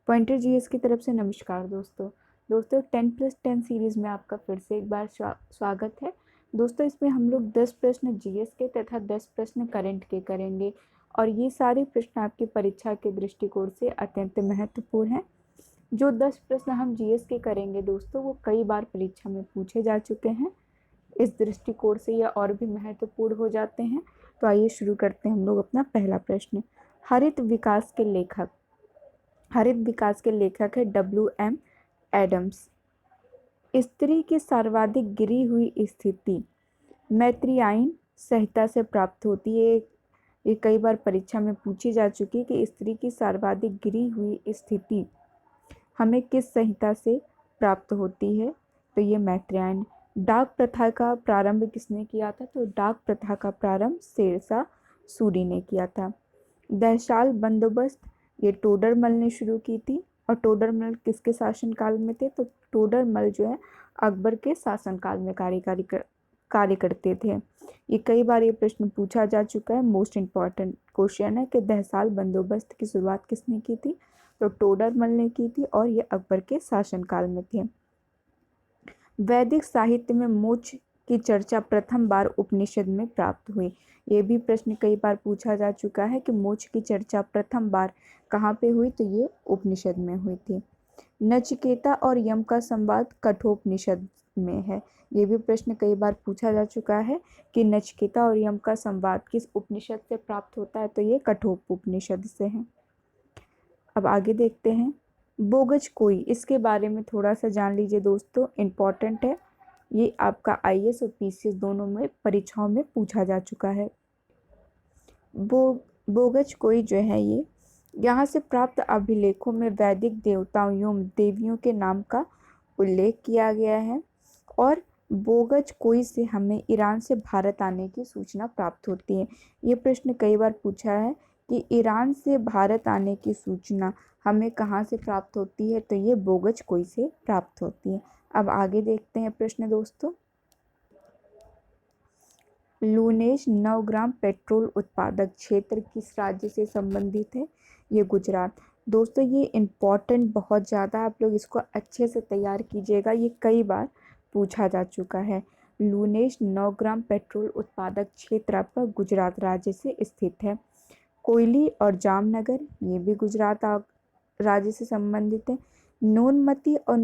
Pointer GS की तरफ से नमस्कार दोस्तों 10+10 सीरीज में आपका फिर से एक बार स्वागत है। दोस्तों इसमें हम लोग 10 प्रश्न जीएस के तथा 10 प्रश्न करंट के करेंगे और ये सारे प्रश्न आपकी परीक्षा के दृष्टिकोण से अत्यंत महत्वपूर्ण हैं। जो 10 प्रश्न हम जीएस के करेंगे दोस्तों वो कई बार परीक्षा में पूछे जा चुके हैं। इस दृष्टिकोण से यह और भी महत्वपूर्ण हो जाते हैं। तो आइए शुरू करते हैं हम लोग अपना पहला प्रश्न। हरित विकास के लेखक है WM एडम्स। स्त्री की सर्वाधिक गिरी हुई स्थिति मैत्रियायन संहिता से प्राप्त होती है। ये कई बार परीक्षा में पूछी जा चुकी है कि स्त्री की सर्वाधिक गिरी हुई स्थिति हमें किस संहिता से प्राप्त होती है, तो ये मैत्रियायन। डाक प्रथा का प्रारंभ किसने किया था, तो डाक प्रथा का प्रारंभ शेरशाह सूरी ने किया था। दहसाल बंदोबस्त ये टोडरमल ने शुरू की थी और टोडरमल किसके शासनकाल में थे, तो टोडरमल जो है अकबर के शासनकाल में कार्य करते थे। ये कई बार ये प्रश्न पूछा जा चुका है। मोस्ट इम्पॉर्टेंट क्वेश्चन है कि दहसाल बंदोबस्त की शुरुआत किसने की थी, तो टोडरमल ने की थी और ये अकबर के शासनकाल में थे। वैदिक साहित्य में मोक्ष की चर्चा प्रथम बार उपनिषद में प्राप्त हुई। ये भी प्रश्न कई बार पूछा जा चुका है कि मोक्ष की चर्चा प्रथम बार कहाँ पे हुई, तो ये उपनिषद में हुई थी। नचिकेता और यम का संवाद कठोपनिषद में है। ये भी प्रश्न कई बार पूछा जा चुका है कि नचिकेता और यम का संवाद किस उपनिषद से प्राप्त होता है, तो ये कठोपनिषद से है। अब आगे देखते हैं। बोगज कोई, इसके बारे में थोड़ा सा जान लीजिए दोस्तों, इम्पॉर्टेंट है। ये आपका आईएएस और पीसीएस दोनों में परीक्षाओं में पूछा जा चुका है। बोगज कोई जो है ये यहाँ से प्राप्त अभिलेखों में वैदिक देवताओं एवं देवियों के नाम का उल्लेख किया गया है और बोगज कोई से हमें ईरान से भारत आने की सूचना प्राप्त होती है। ये प्रश्न कई बार पूछा है कि ईरान से भारत आने की सूचना हमें कहाँ से प्राप्त होती है, तो ये बोगज कोई से प्राप्त होती है। अब आगे देखते हैं प्रश्न दोस्तों। लूनेज 9 ग्राम पेट्रोल उत्पादक क्षेत्र किस राज्य से संबंधित है, ये गुजरात। दोस्तों ये इम्पॉर्टेंट बहुत ज़्यादा, आप लोग इसको अच्छे से तैयार कीजिएगा, ये कई बार पूछा जा चुका है। लूनेज 9 ग्राम पेट्रोल उत्पादक क्षेत्र आपका गुजरात राज्य से स्थित है। कोयली और जामनगर ये भी गुजरात राज्य से संबंधित है। नूनमती और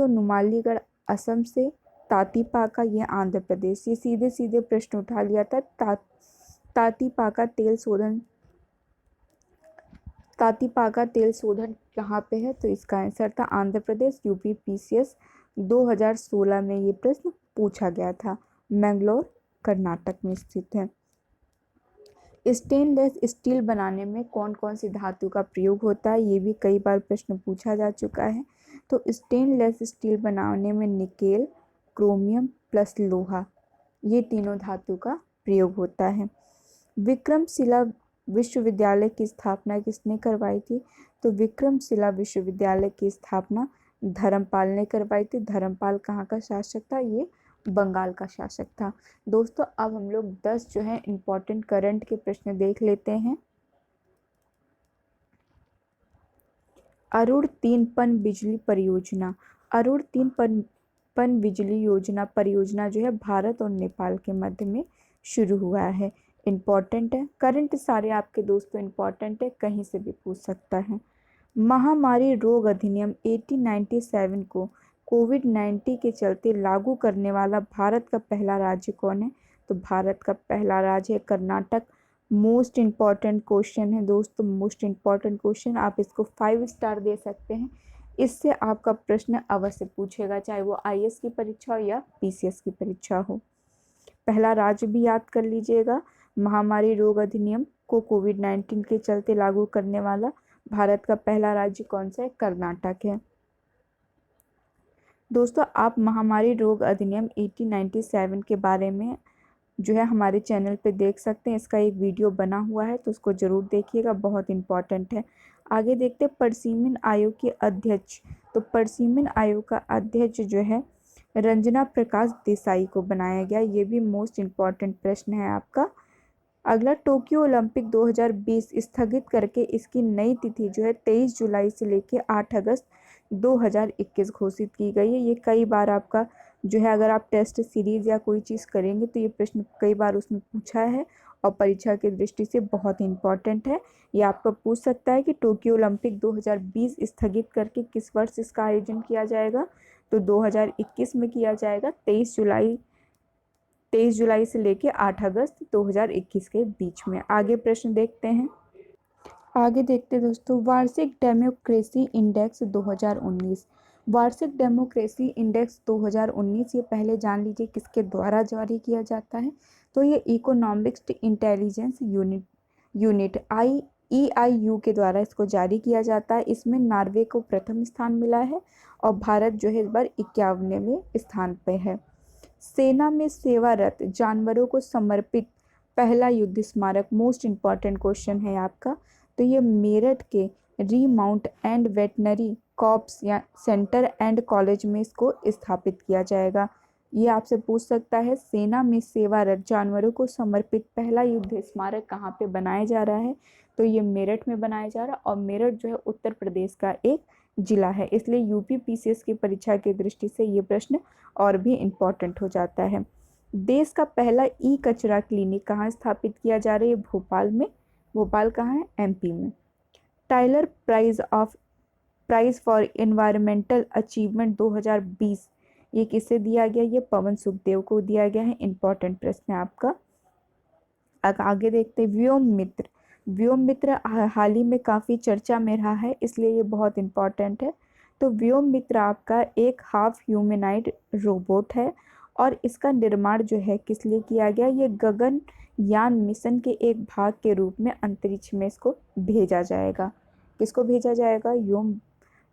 नुमालीगढ़ असम से। तातीपाका ये आंध्र प्रदेश। ये सीधे सीधे प्रश्न उठा लिया था। तातीपाका तेल शोधन कहाँ पे है, तो इसका आंसर था आंध्र प्रदेश। यूपी पीसीएस 2016 में ये प्रश्न पूछा गया था। मैंगलोर कर्नाटक में स्थित है। स्टेनलेस स्टील बनाने में कौन कौन सी धातु का प्रयोग होता है, ये भी कई बार प्रश्न पूछा जा चुका है। तो स्टेनलेस स्टील बनाने में निकेल, क्रोमियम प्लस लोहा, ये तीनों धातु का प्रयोग होता है। विक्रमशिला विश्वविद्यालय की स्थापना किसने करवाई थी, तो विक्रमशिला विश्वविद्यालय की स्थापना धर्मपाल ने करवाई थी। धर्मपाल कहाँ का शासक था, ये बंगाल का शासक था। दोस्तों अब हम लोग 10 जो है इम्पोर्टेंट करंट के प्रश्न देख लेते हैं। अरुण 3 पन बिजली परियोजना। अरुण 3 पन बिजली योजना परियोजना जो है भारत और नेपाल के मध्य में शुरू हुआ है। इम्पॉर्टेंट है, करंट सारे आपके दोस्तों इम्पॉर्टेंट है, कहीं से भी पूछ सकता है। महामारी रोग अधिनियम 1897 को कोविड-19 के चलते लागू करने वाला भारत का पहला राज्य कौन है, तो भारत का पहला राज्य है कर्नाटक। मोस्ट इम्पॉर्टेंट क्वेश्चन है दोस्तों, मोस्ट इम्पॉर्टेंट क्वेश्चन, आप इसको 5 स्टार दे सकते हैं। इससे आपका प्रश्न अवश्य पूछेगा, चाहे वो आईएएस की परीक्षा हो या पीसीएस की परीक्षा हो। पहला राज्य भी याद कर लीजिएगा। महामारी रोग अधिनियम को कोविड-19 के चलते लागू करने वाला भारत का पहला राज्य कौन सा है, कर्नाटक है। दोस्तों आप महामारी रोग अधिनियम 1897 के बारे में जो है हमारे चैनल पे देख सकते हैं। इसका एक वीडियो बना हुआ है, तो उसको जरूर देखिएगा, बहुत इम्पॉर्टेंट है। आगे देखते हैं परसिमन आयोग के अध्यक्ष। तो परसिमन आयोग का अध्यक्ष जो है रंजना प्रकाश देसाई को बनाया गया। ये भी मोस्ट इम्पॉर्टेंट प्रश्न है आपका। अगला, टोक्यो ओलंपिक 2020 स्थगित करके इसकी नई तिथि जो है 23 जुलाई से लेके 8 अगस्त 2021 घोषित की गई है। ये कई बार आपका जो है, अगर आप टेस्ट सीरीज या कोई चीज़ करेंगे तो ये प्रश्न कई बार उसमें पूछा है और परीक्षा की दृष्टि से बहुत इंपॉर्टेंट है। ये आपको पूछ सकता है कि टोक्यो ओलंपिक 2020 स्थगित करके किस वर्ष इसका आयोजन किया जाएगा, तो 2021 में किया जाएगा, 23 जुलाई से लेके 8 अगस्त 2021 के बीच में। आगे प्रश्न देखते हैं। आगे देखते हैं दोस्तों, वार्षिक डेमोक्रेसी इंडेक्स 2019। वार्षिक डेमोक्रेसी इंडेक्स 2019 ये पहले जान लीजिए किसके द्वारा जारी किया जाता है, तो ये इकोनॉमिक्स इंटेलिजेंस यूनिट EIU के द्वारा इसको जारी किया जाता है। इसमें नॉर्वे को प्रथम स्थान मिला है और भारत जो है इस बार 51वें स्थान पे है। सेना में सेवारत जानवरों को समर्पित पहला युद्ध स्मारक, मोस्ट इंपॉर्टेंट क्वेश्चन है आपका, तो ये मेरठ के रीमाउंट एंड वेटनरी कॉर्प्स या सेंटर एंड कॉलेज में इसको स्थापित किया जाएगा। ये आपसे पूछ सकता है, सेना में सेवारत जानवरों को समर्पित पहला युद्ध स्मारक कहाँ पे बनाया जा रहा है, तो ये मेरठ में बनाया जा रहा है और मेरठ जो है उत्तर प्रदेश का एक जिला है, इसलिए UPPCS की परीक्षा की दृष्टि से ये प्रश्न और भी इम्पोर्टेंट हो जाता है। देश का पहला कचरा क्लिनिक कहाँ स्थापित किया जा रहा है, भोपाल में। भोपाल कहाँ है, MP में। Tyler prize for environmental achievement 2020 ये किसे दिया गया, ये पवन सुखदेव को दिया गया है। इंपॉर्टेंट प्रश्न है आपका। आगे देखते हैं, व्योम मित्र हाल ही में काफ़ी चर्चा में रहा है, इसलिए ये बहुत इंपॉर्टेंट है। तो व्योम मित्र आपका एक हाफ ह्यूमैनॉइड रोबोट है और इसका निर्माण जो है किस लिए किया गया, ये गगनयान मिशन के एक भाग के रूप में अंतरिक्ष में इसको भेजा जाएगा। किसको भेजा जाएगा,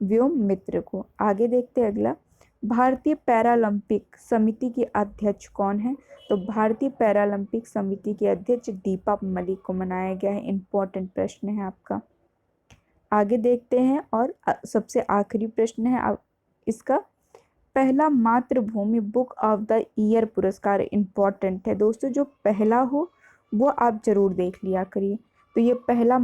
व्योम मित्र को। आगे देखते हैं अगला, भारतीय पैरालंपिक समिति के अध्यक्ष कौन है, तो भारतीय पैरालंपिक समिति के अध्यक्ष दीपा मलिक को बनाया गया है। इंपॉर्टेंट प्रश्न है आपका। आगे देखते हैं और सबसे आखिरी प्रश्न है इसका, पहला मातृभूमि बुक ऑफ द ईयर पुरस्कार। इंपॉर्टेंट है दोस्तों, जो पहला हो वो आप जरूर देख लिया करिए। तो ये पहला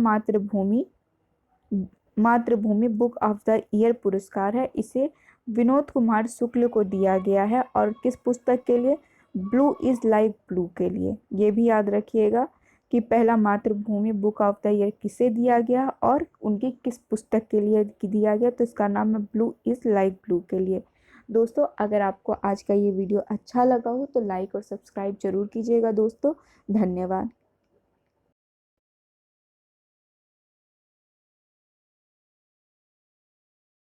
मातृभूमि बुक ऑफ द ईयर पुरस्कार है, इसे विनोद कुमार शुक्ल को दिया गया है। और किस पुस्तक के लिए, ब्लू इज लाइक ब्लू के लिए। ये भी याद रखिएगा कि पहला मातृभूमि बुक ऑफ द ईयर किसे दिया गया और उनकी किस पुस्तक के लिए दिया गया, तो इसका नाम है ब्लू इज लाइक ब्लू के लिए। दोस्तों, अगर आपको आज का ये वीडियो अच्छा लगा हो तो लाइक और सब्सक्राइब जरूर कीजिएगा दोस्तों। धन्यवाद।